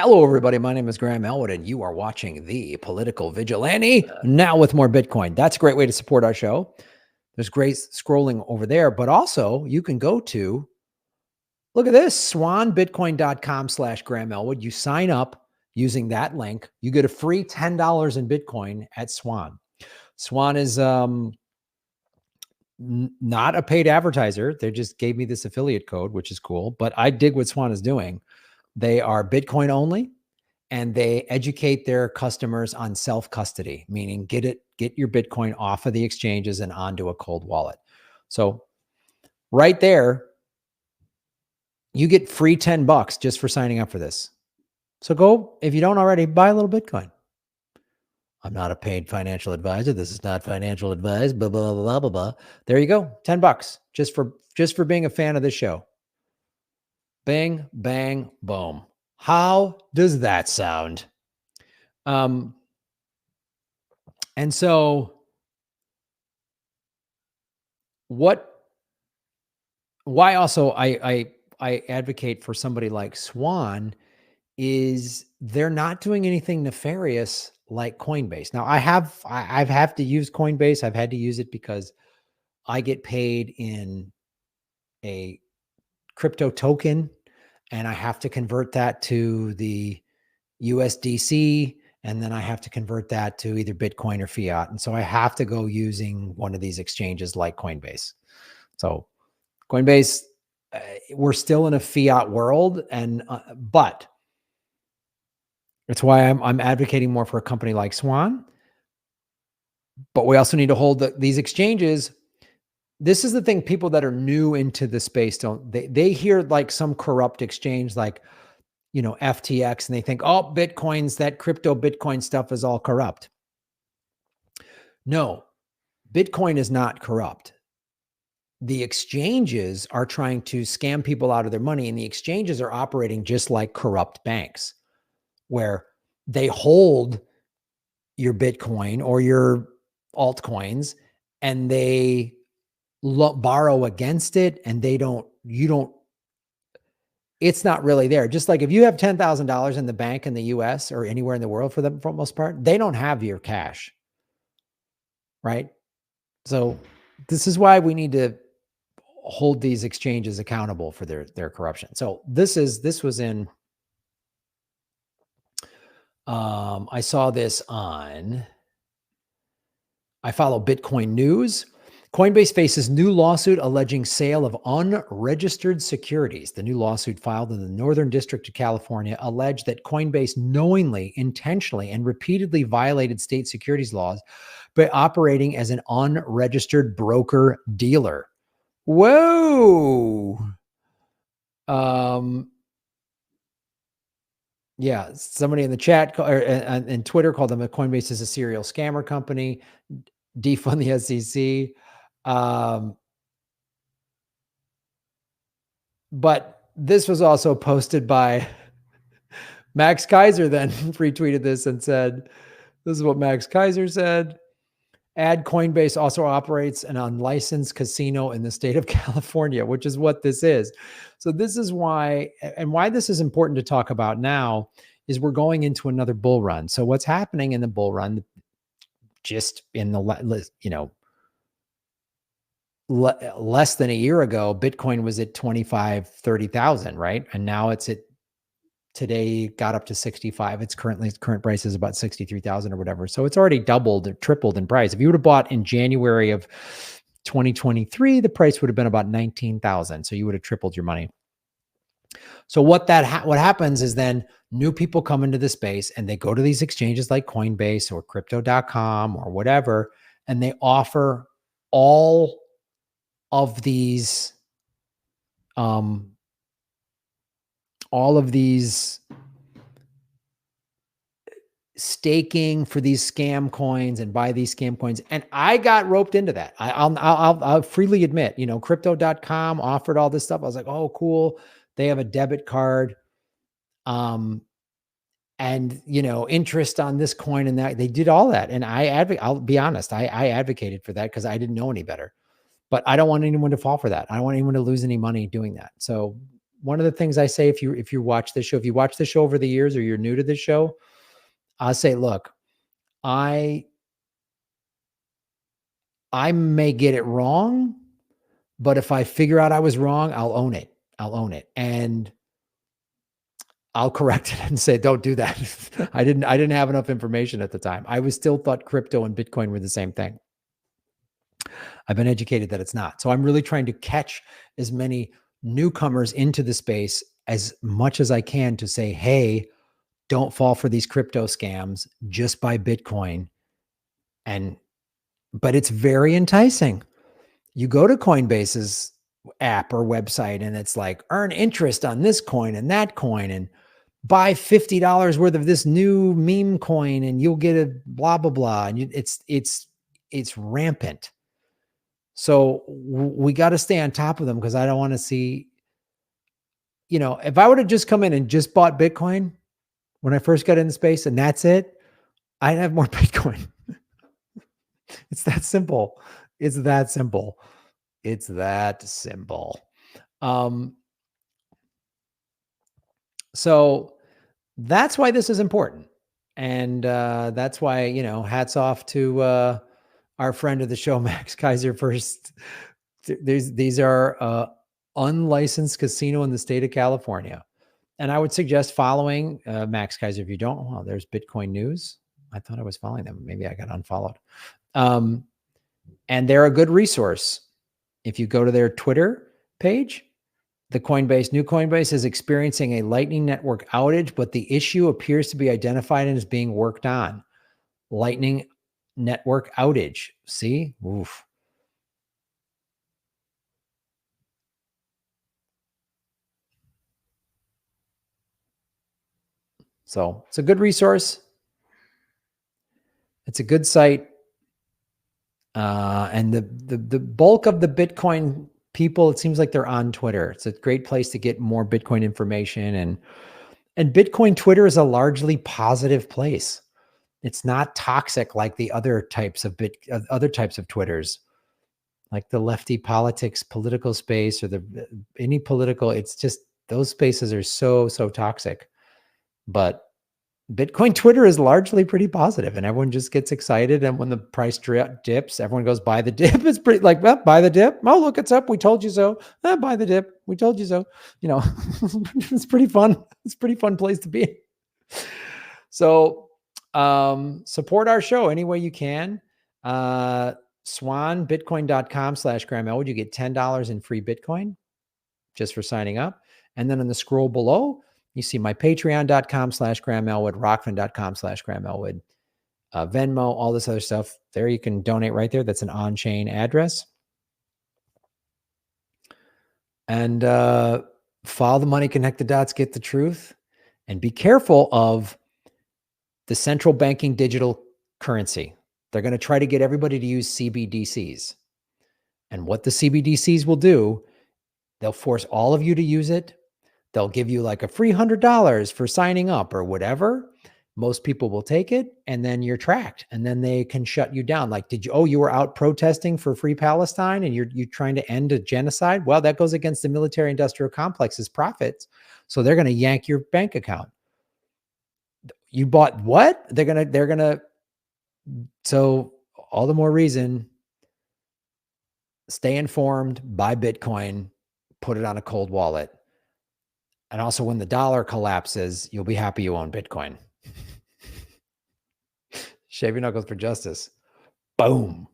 Hello, everybody. My name is Graham Elwood, and you are watching The Political Vigilante, now with more Bitcoin. That's a great way to support our show. There's great scrolling over there, but also you can go to, look at this, swanbitcoin.com/Graham Elwood. You sign up using that link. You get a free $10 in Bitcoin at Swan. Swan is not a paid advertiser. They just gave me this affiliate code, which is cool, but I dig what Swan is doing. They are Bitcoin only, and they educate their customers on self-custody, meaning get your Bitcoin off of the exchanges and onto a cold wallet. So right there, you get free $10 just for signing up for this. So go, if you don't already, buy a little Bitcoin. I'm not a paid financial advisor. This is not financial advice, blah, blah, blah, blah, blah. There you go. $10 just for being a fan of the show. Bang, bang, boom. How does that sound? And so why also I advocate for somebody like Swan is they're not doing anything nefarious like Coinbase. Now I've had to use Coinbase. I've had to use it because I get paid in a crypto token, and I have to convert that to the USDC, and then I have to convert that to either Bitcoin or fiat. And so I have to go using one of these exchanges like Coinbase. So Coinbase, we're still in a fiat world, and but that's why I'm advocating more for a company like Swan. But we also need to hold these exchanges. This is the thing, people that are new into the space they hear like some corrupt exchange like, you know, FTX, and they think, oh, Bitcoin's, that crypto Bitcoin stuff is all corrupt. No, Bitcoin is not corrupt. The exchanges are trying to scam people out of their money, and the exchanges are operating just like corrupt banks, where they hold your Bitcoin or your altcoins and they borrow against it, and it's not really there. Just like if you have $10,000 in the bank in the US or anywhere in the world, for the most part, they don't have your cash, right? So this is why we need to hold these exchanges accountable for their corruption. So this was in, I saw this on, I follow Bitcoin News. Coinbase faces new lawsuit alleging sale of unregistered securities. The new lawsuit filed in the Northern District of California alleged that Coinbase knowingly, intentionally, and repeatedly violated state securities laws by operating as an unregistered broker-dealer. Whoa! Yeah, somebody in the chat and Twitter called them, Coinbase is a serial scammer company. Defund the SEC. But this was also posted by Max Keiser, then retweeted this and said, this is what Max Keiser said. Add Coinbase also operates an unlicensed casino in the state of California, which is what this is. So this is why, and why this is important to talk about now, is we're going into another bull run. So what's happening in the bull run, just in the, you know, less than a year ago, Bitcoin was at 25, 30,000, right? And now it's at, today got up to 65. Its current price is about 63,000 or whatever. So it's already doubled or tripled in price. If you would have bought in January of 2023, the price would have been about 19,000. So you would have tripled your money. So what happens is then new people come into the space and they go to these exchanges like Coinbase or crypto.com or whatever, and they offer all of these staking for these scam coins and buy these scam coins. And I got roped into that. I'll freely admit, you know, crypto.com offered all this stuff. I was like, oh, cool. They have a debit card. And, you know, interest on this coin and that. They did all that. And I'll be honest, I advocated for that because I didn't know any better. But I don't want anyone to fall for that. I don't want anyone to lose any money doing that. So one of the things I say, if you watch this show, if you watch the show over the years or you're new to the show, I'll say, look, I may get it wrong, but if I figure out I was wrong, I'll own it. I'll own it. And I'll correct it and say, don't do that. I didn't have enough information at the time. I was still thought crypto and Bitcoin were the same thing. I've been educated that it's not. So I'm really trying to catch as many newcomers into the space as much as I can to say, hey, don't fall for these crypto scams, just buy Bitcoin. But it's very enticing. You go to Coinbase's app or website and it's like, earn interest on this coin and that coin and buy $50 worth of this new meme coin and you'll get a blah, blah, blah. And it's rampant. So we got to stay on top of them because I don't want to see, if I would have just come in and just bought Bitcoin when I first got into space and that's it, I'd have more Bitcoin. It's that simple. It's that simple. It's that simple. So that's why this is important. And that's why, hats off to our friend of the show, Max Keiser. First, these are unlicensed casino in the state of California. And I would suggest following Max Keiser if you don't. Well, there's Bitcoin News. I thought I was following them. Maybe I got unfollowed. And they're a good resource. If you go to their Twitter page, new Coinbase is experiencing a Lightning Network outage, but the issue appears to be identified and is being worked on. Lightning Network outage. See? Oof. So it's a good resource. It's a good site. And the bulk of the Bitcoin people, it seems like they're on Twitter. It's a great place to get more Bitcoin information. And Bitcoin Twitter is a largely positive place. It's not toxic like the other types of Twitters, like the lefty politics, political space, or any political. It's just those spaces are so toxic. But Bitcoin Twitter is largely pretty positive and everyone just gets excited. And when the price dips, everyone goes, buy the dip. It's pretty like, well, buy the dip. Oh, look, it's up. We told you so. Buy the dip. We told you so. It's pretty fun. It's a pretty fun place to be. So support our show any way you can. swanbitcoin.com/Graham Elwood. You get $10 in free Bitcoin just for signing up. And then on the scroll below, you see my patreon.com/Graham Elwood, rockfin.com/Graham Elwood, Venmo, all this other stuff. There you can donate right there. That's an on-chain address. And follow the money, connect the dots, get the truth, and be careful of the central banking digital currency. They're going to try to get everybody to use CBDCs. And what the CBDCs will do, they'll force all of you to use it. They'll give you like a free $100 for signing up or whatever. Most people will take it and then you're tracked and then they can shut you down. Like, you were out protesting for free Palestine and you're trying to end a genocide? Well, that goes against the military industrial complex's profits. So they're going to yank your bank account. You bought what? They're going to, so all the more reason, stay informed, buy Bitcoin, put it on a cold wallet. And also when the dollar collapses, you'll be happy you own Bitcoin. Shave your knuckles for justice. Boom.